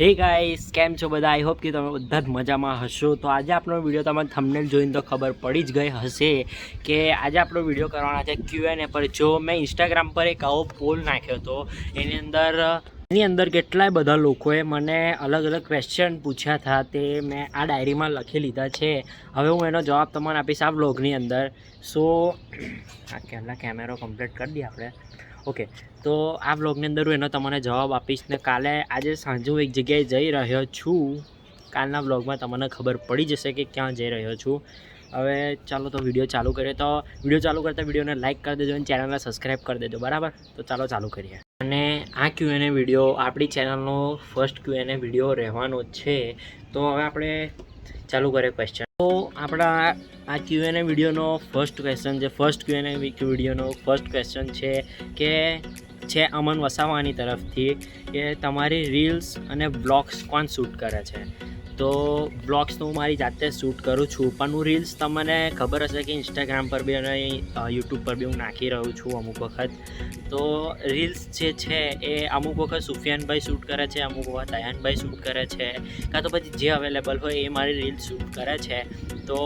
હે ગાઈસ, કેમ છો બધા? આઈ હોપ કે તમે બધા જ મજામાં હશો. તો આજે આપણો વિડીયો તમને થંબનેલ જોઈને તો ખબર પડી જ ગઈ હશે કે આજે આપણો વિડીયો કરવાના છે Q&A પર. જો મેં ઇન્સ્ટાગ્રામ પર એક આવો પોલ નાખ્યો હતો, એની અંદર કેટલાય બધા લોકોએ મને અલગ અલગ ક્વેશ્ચન પૂછ્યા હતા. તે મેં આ ડાયરીમાં લખી લીધા છે. હવે હું એનો જવાબ તમને આપીશ આ વ્લોગની અંદર. સો આ કેમેરો કમ્પ્લીટ કરી દઈએ આપણે. ઓકે, તો આ વ્લોગની અંદર હું એનો તમને જવાબ આપીશ ને આજે સાંજે હું એક જગ્યાએ જઈ રહ્યો છું. કાલના વ્લોગમાં તમને ખબર પડી જશે કે ક્યાં જઈ રહ્યો છું. હવે ચાલો તો વિડીયો ચાલુ કરીએ. તો વિડીયો ચાલુ કરતાં વિડીયોને લાઇક કરી દેજો અને ચેનલને સબસ્ક્રાઈબ કરી દેજો, બરાબર? તો ચાલુ કરીએ. અને આ Q&A વિડીયો આપણી ચેનલનો ફર્સ્ટ Q&A વિડીયો રહેવાનો છે. તો હવે આપણે ચાલુ કરીએ ક્વેશ્ચન. તો આપણા આ Q&A વિડીયોનો ફર્સ્ટ ક્વેશ્ચન વિડીયોનો ફર્સ્ટ ક્વેશ્ચન છે અમન વસાવાની તરફથી કે તમારી રીલ્સ અને બ્લોગ્સ કોણ શૂટ કરે છે? તો બ્લોગ્સ તો હું મારી જાતે શૂટ કરું છું, પણ હું રીલ્સ તમને ખબર હશે કે ઇન્સ્ટાગ્રામ પર બી અને યુટ્યુબ પર બી હું નાખી રહ્યો છું અમુક વખત. તો રીલ્સ જે છે એ અમુક વખત સુફિયાનભાઈ શૂટ કરે છે, અમુક વખત અયાનભાઈ શૂટ કરે છે, કાં તો પછી જે અવેલેબલ હોય એ મારી રીલ્સ શૂટ કરે છે. તો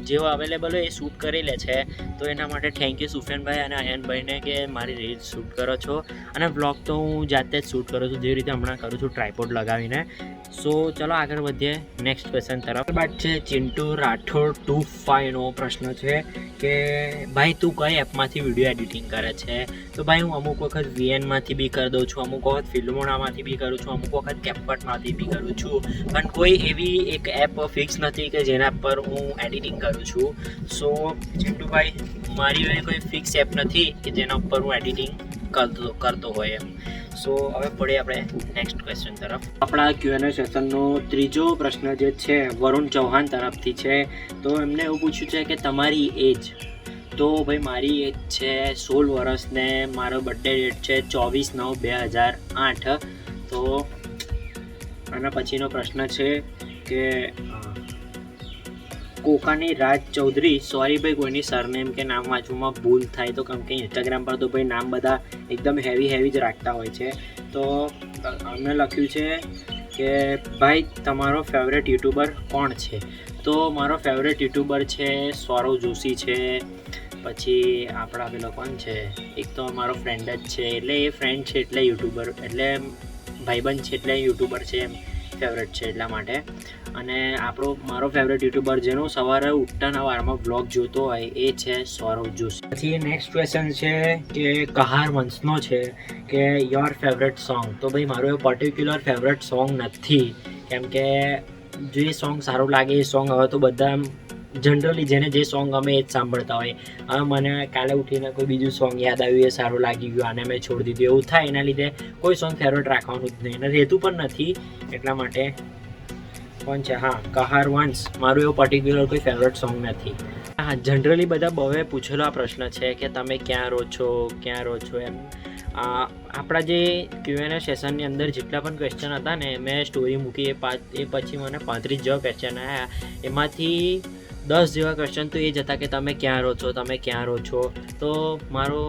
જેવો અવેલેબલ હોય એ શૂટ કરી લે છે. તો એના માટે થેન્ક યુ સુફિયાનભાઈ અને અયાનભાઈને કે મારી રીલ્સ શૂટ કરો છો. અને વ્લોગ તો હું જાતે જ શૂટ કરું છું, જેવી રીતે હમણાં કરું છું ટ્રાયપોડ લગાવીને. સો ચલો આગળ વધીએ નેક્સ્ટ ક્વેશ્ચન તરફ. બાદ છે ચિંટુ રાઠોડ 25નો પ્રશ્ન છે કે ભાઈ તું કઈ એપમાંથી વિડીયો એડિટિંગ કરે છે? તો ભાઈ હું અમુક વખત VNમાંથી બી કરી દઉં છું, અમુક વખત ફિલ્મોનામાંથી બી કરું છું, અમુક વખત કેપકટમાંથી બી કરું છું, પણ કોઈ એવી એક એપ ફિક્સ નથી કે જેના પર હું એડિટિંગ કરું છું. સો ચિંટુભાઈ, મારી એવી કોઈ ફિક્સ એપ નથી કે જેના ઉપર હું એડિટિંગ કરતો હોય એમ. સો હવે પડીએ આપણે નેક્સ્ટ ક્વેશ્ચન તરફ. આપણા Q&A સેશનનો ત્રીજો પ્રશ્ન જે છે વરુણ ચૌહાણ તરફથી છે. તો એમને એવું પૂછ્યું છે કે તમારી એજ? તો ભાઈ મારી એજ છે 16 વર્ષ ને મારો બર્થડે ડેટ છે 24/9/2008. તો આના પછીનો પ્રશ્ન છે કે કોકાની રાજ ચૌધરી, સોરી ભાઈ કોઈની સરનેમ કે નામ વાંચવામાં ભૂલ થાય તો, કેમ કે ઇન્સ્ટાગ્રામ પર તો ભાઈ નામ બધા એકદમ હેવી જ રાખતા હોય છે. તો અમને લખ્યું છે કે ભાઈ તમારો ફેવરેટ યુટ્યુબર કોણ છે? તો મારો ફેવરેટ યુટ્યુબર છે સૌરવ જોશી છે, પછી આપણા પેલો કોણ છે, એક તો મારો ફ્રેન્ડ જ છે, એટલે એ ફ્રેન્ડ છે એટલે યુટ્યુબર, એટલે ભાઈબંધ છે એટલે યુટ્યુબર છે એમ, ફેવરેટ છે એટલા માટે. અને મારો ફેવરેટ યુટ્યુબર જેનો સવારે ઉઠતાના વારમાં બ્લોગ જોતો હોય એ છે સૌરવ જોશી. પછી નેક્સ્ટ ક્વેશ્ચન છે કે કહાર વંશનો છે કે યોર ફેવરેટ સોંગ? તો ભાઈ મારું એવું પર્ટિક્યુલર ફેવરેટ સોંગ નથી, કેમ કે જે સોંગ સારું લાગે એ સોંગ હવે તો બધા જનરલી જેને જે સોંગ ગમે એ જ સાંભળતા હોય. હવે મને કાલે ઉઠીને કોઈ બીજું સોંગ યાદ આવ્યું, એ સારું લાગી ગયું, આને મેં છોડી દીધું, એવું થાય. એના લીધે કોઈ સોંગ ફેવરેટ રાખવાનું જ નહીં અને રહેતું પણ નથી. એટલા માટે કોણ છે? હા, કહાર વંશ મારું એવું પર્ટિક્યુલર કોઈ ફેવરેટ સોંગ નથી. હા, જનરલી બધા બહુએ પૂછેલો આ પ્રશ્ન છે કે તમે ક્યાં રહો છો એમ. આપણા જે Q&A સેશનની અંદર જેટલા પણ ક્વેશ્ચન હતા ને, મેં સ્ટોરી મૂકી એ પછી મને 35 જેવા ક્વેશ્ચન આવ્યા. એમાંથી 10 જેવા ક્વેશ્ચન તો એ જ હતા કે તમે ક્યાં રહો છો. તો મારો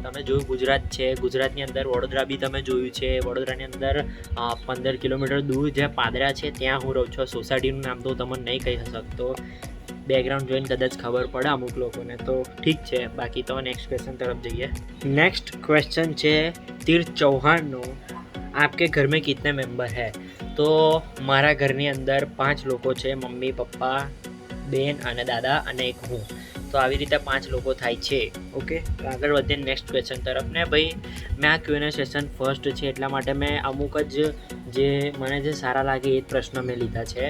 તમે જોયું ગુજરાત છે, ગુજરાતની અંદર વડોદરા બી તમે જોયું છે. વડોદરાની અંદર 15 કિલોમીટર દૂર જે પાદરા છે ત્યાં હું રહું છું. સોસાયટીનું નામ તો તમને નહીં કહી શકતો, બેકગ્રાઉન્ડ જોઈને કદાચ ખબર પડે અમુક લોકોને, તો ઠીક છે. બાકી તો નેક્સ્ટ ક્વેશ્ચન તરફ જઈએ. નેક્સ્ટ ક્વેશ્ચન છે તીર્થ ચૌહાણનો, આપકે ઘર મેં કિતને મેમ્બર હૈ? તો મારા ઘરની અંદર 5 લોકો છે, મમ્મી, પપ્પા, બેન અને દાદા અને એક હું. તો આવી રીતે 5 લોકો થાય છે. ઓકે, તો આગળ વધીએ નેક્સ્ટ ક્વેશ્ચન તરફ. ને ભાઈ મેં આ Q&A સેશન ફર્સ્ટ છે એટલા માટે મેં અમુક જ મને જે સારા લાગે એ જ પ્રશ્ન મેં લીધા છે.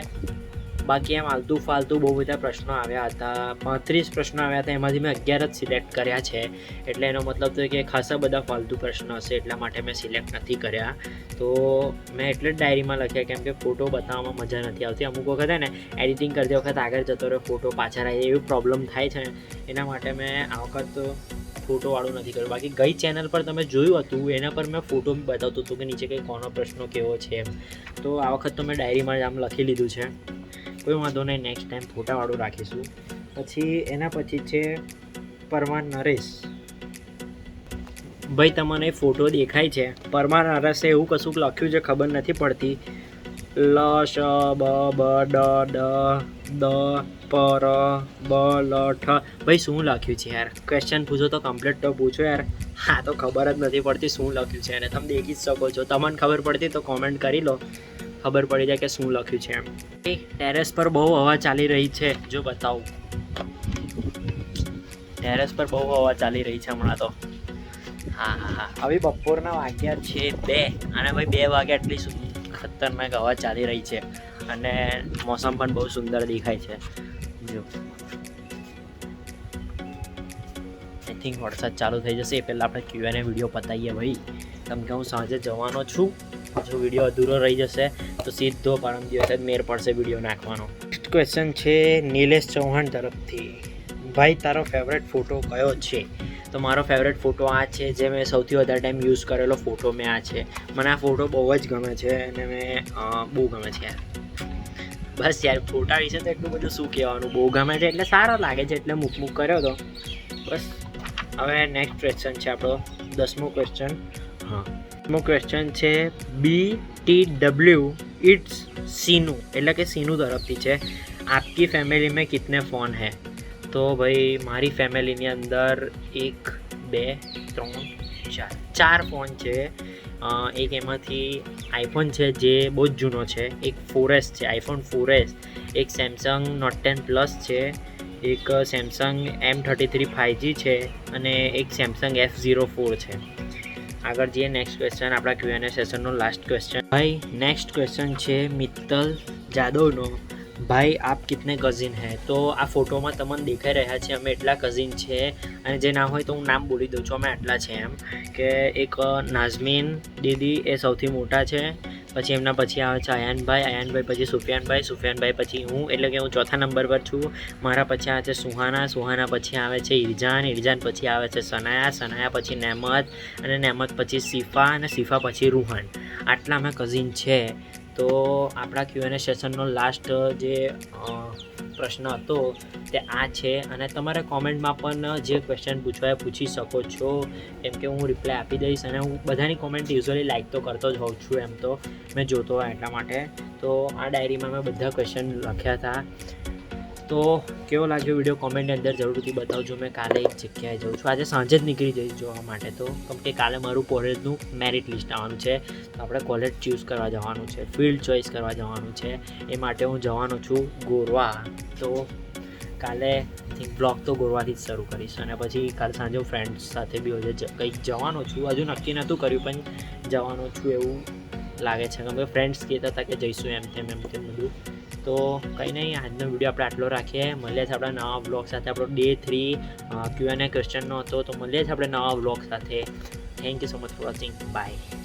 બાકી એમ આલતુ ફાલતુ બહુ બધા પ્રશ્નો આવ્યા હતા, 35 પ્રશ્નો આવ્યા હતા, એમાંથી મેં 11 જ સિલેક્ટ કર્યા છે. એટલે એનો મતલબ તો કે ખાસા બધા ફાલતુ પ્રશ્નો હશે એટલા માટે મેં સિલેક્ટ નથી કર્યા. તો મેં એટલે જ ડાયરીમાં લખ્યા, કેમ કે ફોટો બતાવવામાં મજા નથી આવતી. અમુક વખત ને એડિટિંગ કરતી વખત આગળ જતો રહ્યો, ફોટો પાછળ આવી એવી પ્રોબ્લેમ થાય છે. એના માટે મેં આ વખત ફોટોવાળું નથી કર્યું. બાકી ગઈ ચેનલ પર તમે જોયું હતું એના પર મેં ફોટો બી બતાવતો હતો કે નીચે કંઈ કોનો પ્રશ્નો કેવો છે એમ. તો આ વખત તો મેં ડાયરીમાં જ આમ લખી લીધું છે. કોઈ વાંધો નહીં, નેક્સ્ટ ટાઈમ ફોટાવાળું રાખીશું. પછી એના પછી છે પરમાર નરેશ. ભાઈ તમને ફોટો દેખાય છે, પરમાર નરેશે એવું કશુંક લખ્યું છે, ખબર નથી પડતી. લ શ બ બ ડ દ પ ર બ લ ઠ. ભાઈ શું લખ્યું છે યાર? ક્વેશ્ચન પૂછો તો કમ્પ્લીટ તો પૂછો યાર. હા તો ખબર જ નથી પડતી શું લખ્યું છે અને તમે દેખી જ શકો છો. તમને ખબર પડતી તો કોમેન્ટ કરી લો, ખબર પડી જાય કે શું લખ્યું છે એમ. ટેરેસ પર બહુ હવા ચાલી રહી છે, જો બતાવું. ટેરેસ પર બહુ હવા ચાલી રહી છે હમણાં તો. હા હા હા. હવે બપોરના વાગ્યા છે 2 અને ભાઈ 2 વાગ્યા એટલી ખતરનાક હવા ચાલી રહી છે અને મોસમ પણ બહુ સુંદર દેખાય છે. જો આઈ થિંક વરસાદ ચાલુ થઈ જશે એ પહેલાં આપણે Q&A વિડીયો પતાવીએ ભાઈ, કેમ કે હું સાંજે જવાનો છું. જો વિડીયો અધૂરો રહી જશે તો સીધો પરમ દિવસે જ મેર પડશે વિડીયો નાખવાનો. નેક્સ્ટ ક્વેશ્ચન છે નિલેશ ચૌહાણ તરફથી. ભાઈ તારો ફેવરેટ ફોટો કયો છે? તો મારો ફેવરેટ ફોટો આ છે, જે મેં સૌથી વધારે ટાઈમ યુઝ કરેલો ફોટો મેં આ છે. મને આ ફોટો બહુ જ ગમે છે અને મેં બહુ ગમે છે યાર. બસ યાર ફોટા વિશે તો એટલું બધું શું કહેવાનું, બહુ ગમે છે એટલે સારો લાગે છે એટલે મૂક કર્યો હતો બસ. હવે નેક્સ્ટ ક્વેશ્ચન છે આપણો 10મો ક્વેશ્ચન. હા 10મો ક્વેશ્ચન છે BTW ઇટ્સ સીનુ, એટલે કે સીનુ તરફથી છે. આપકી ફેમિલી મેં કિતને फ़ोन હૈ? તો ભાઈ મારી ફેમિલીની અંદર 1 2 3 4 ફોન છે. એક એમાંથી આઈફોન છે જે બહુ જ જૂનો છે, એક 4S છે, આઈફોન 4S, એક સેમસંગ નોટ 10 પ્લસ છે, એક સેમસંગ M33 5G છે અને એક સેમસંગ F04 છે. આગળ જઈએ નેક્સ્ટ ક્વેશ્ચન, આપણા Q&A સેશનનો લાસ્ટ ક્વેશ્ચન. ભાઈ નેક્સ્ટ ક્વેશ્ચન છે મિત્તલ જાદવનો. ભાઈ આપ કિતને કઝિન હૈ? તો આ ફોટોમાં તમને દેખાઈ રહ્યા છે અમે એટલા કઝિન છે, અને જે ના હોય તો હું નામ બોલી દઉં છું, અમે આટલા છે એમ કે એક નાઝમીન દીદી એ સૌથી મોટા છે, પછી એમના પછી આવે છે અયાનભાઈ પછી સુફિયાનભાઈ પછી હું, એટલે કે હું ચોથા નંબર પર છું. મારા પછી આવે છે સુહાના પછી આવે છે ઇરજાન પછી આવે છે સનાયા પછી નેમત, અને નેમત પછી શિફા, અને શિફા પછી રૂહાન. આટલા અમે કઝિન છે. તો આપણા Q&A સેશનનો લાસ્ટ જે પ્રશ્ન હતો તે આ છે, અને તમારે કોમેન્ટમાં પણ જે ક્વેશ્ચન પૂછવા પૂછી શકો છો, કેમ કે હું રિપ્લાય આપી દઈશ. અને હું બધાની કોમેન્ટ યુઝ્યુઅલી લાઇક તો કરતો જ હોઉં છું, એમ તો મેં જોતો હોય એટલા માટે. તો આ ડાયરીમાં મેં બધા ક્વેશ્ચન લખ્યા હતા. તો કેવો લાગ્યો વિડીયો કોમેન્ટની અંદર જરૂરથી બતાવજો. મેં કાલે એક જગ્યાએ જાઉં છું, આજે સાંજે જ નીકળી જઈશ જોવા માટે, તો કેમ કે કાલે મારું કોલેજનું મેરિટ લિસ્ટ આવવાનું છે, તો આપણે કોલેજ ચૂઝ કરવા જવાનું છે, ફિલ્ડ ચોઇસ કરવા જવાનું છે, એ માટે હું જવાનો છું ગોરવા. તો કાલે બ્લોગ તો ગોરવાથી જ શરૂ કરીશ, અને પછી કાલે સાંજે હું ફ્રેન્ડ્સ સાથે બી કંઈક જવાનો છું. હજુ નક્કી નહોતું કર્યું પણ જવાનો છું એવું લાગે છે, કેમ કે ફ્રેન્ડ્સ કહેતા હતા કે જઈશું એમ તેમ બધું. તો કંઈ નહીં, આજનો વિડીયો આપણે આટલો રાખીએ. મળીએ છીએ આપણા નવા વ્લોગ સાથે. આપણો Day 3 Q&A ક્વેશ્ચનનો હતો, તો મળીએ છીએ આપણે નવા વ્લોગ સાથે. Thank you so much for watching. By.